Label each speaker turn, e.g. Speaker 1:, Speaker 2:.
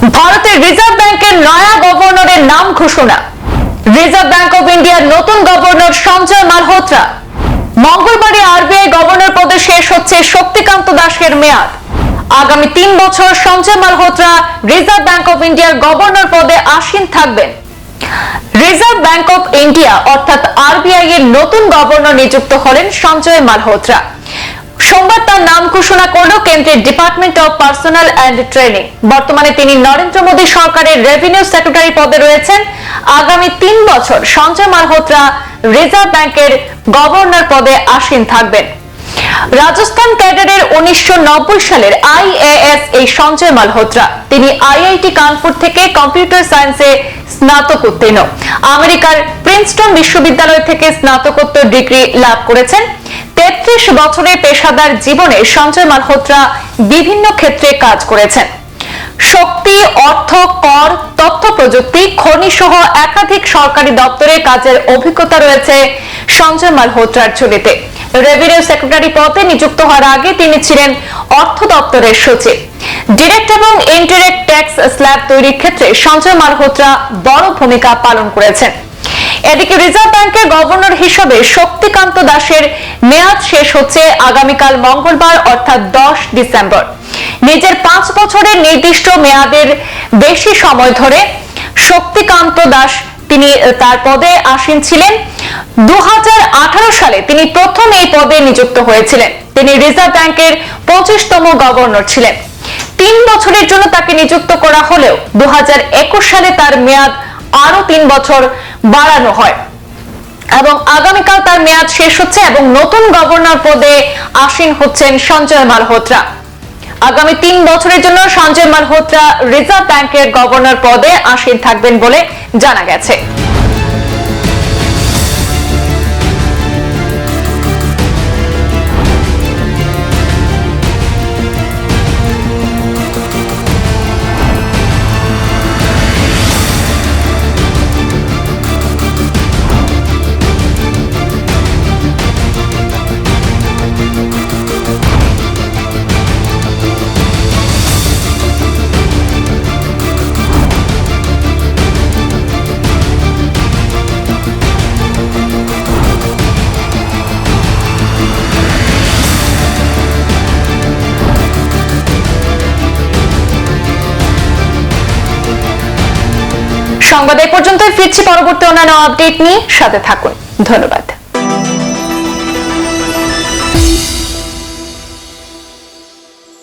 Speaker 1: ভারতের রিজার্ভ ব্যাংকের নয়া গভর্নরের নাম ঘোষণা। রিজার্ভ ব্যাংক অফ ইন্ডিয়ার নতুন গভর্নর সঞ্জয় মালহোত্রা। মঙ্গলবারে আরবিআই গভর্নর পদে শেষ হচ্ছে শক্তিকান্ত দাসের মেয়াদ। আগামী 3 বছর Sanjay Malhotra reserve bank of ইন্ডিয়ার গভর্নর পদে আসীন থাকবেন। রিজার্ভ ব্যাংক অফ ইন্ডিয়া অর্থাৎ আরবিআই এর নতুন গভর্নর নিযুক্ত হলেন সঞ্জয় মালহোত্রা। সোমবার তার নাম ঘোষণা করল কেন্দ্রের department of personal and training. বর্তমানে তিনি নরেন্দ্র মোদী সরকারের রেভিনিউ সেক্রেটারি পদে রয়েছেন। আগামী 3 বছর সঞ্জয় মালহোত্রা রিজার্ভ ব্যাংকের গভর্নর পদে আসীন থাকবেন। রাজস্থান ক্যাডারের 1990 সালের আইএএস এই সঞ্জয় মালহোত্রা। তিনি আইআইটি কানপুর থেকে কম্পিউটার সায়েন্সে স্নাতক উত্তীর্ণ। আমেরিকার প্রিন্সটন বিশ্ববিদ্যালয় থেকে স্নাতকোত্তর ডিগ্রি লাভ করেছেন। 33 বছরের পেশাদার জীবনে সঞ্জয় মালহোত্রা বিভিন্ন ক্ষেত্রে কাজ করেছেন। শক্তি, অর্থ, কর, তথ্য প্রযুক্তি, খনি সহ একাধিক সরকারি দপ্তরে কাজের অভিজ্ঞতা রয়েছে সঞ্জয় মালহোত্রার ঝুলিতে। রেভিনিউ সেক্রেটারি পদে নিযুক্ত হওয়ার আগে তিনি ছিলেন অর্থ দপ্তরের সচিব। ডিরেক্ট এবং ইনডিরেক্ট ট্যাক্স স্ল্যাব তৈরির ক্ষেত্রে সঞ্জয় মালহোত্রা বড় ভূমিকা পালন করেছেন। এদিকে রিজার্ভ ব্যাংকের গভর্নর হিসেবে শক্তিকান্ত দাসের মেয়াদ শেষ হচ্ছে আগামীকাল মঙ্গলবার অর্থাৎ 10 ডিসেম্বর। নিজের 5 বছরের নির্দিষ্ট মেয়াদের বেশি সময় ধরে শক্তিকান্ত দাস তিনি তার পদে আসীন ছিলেন। 2018 সালে তিনি প্রথম এই পদে নিযুক্ত হয়েছিলেন। তিনি রিজার্ভ ব্যাংকের 25তম গভর্নর ছিলেন। 3 বছরের জন্য তাকে নিযুক্ত করা হলেও 2021 সালে তার মেয়াদ আরো 3 বছর বাড়ানো হয় এবং আগামীকাল তার মেয়াদ শেষ হচ্ছে এবং নতুন গভর্নর পদে আসীন হচ্ছেন সঞ্জয় মালহোত্রা। আগামী 3 বছরের জন্য সঞ্জয় মালহোত্রা রিজার্ভ ব্যাংকের গভর্নর পদে আসীন থাকবেন বলে জানা গেছে। সংবাদ এই পর্যন্তই। ফিরছি পরবর্তী অন্যান্য আপডেট নিয়ে, সাথে থাকুন। ধন্যবাদ।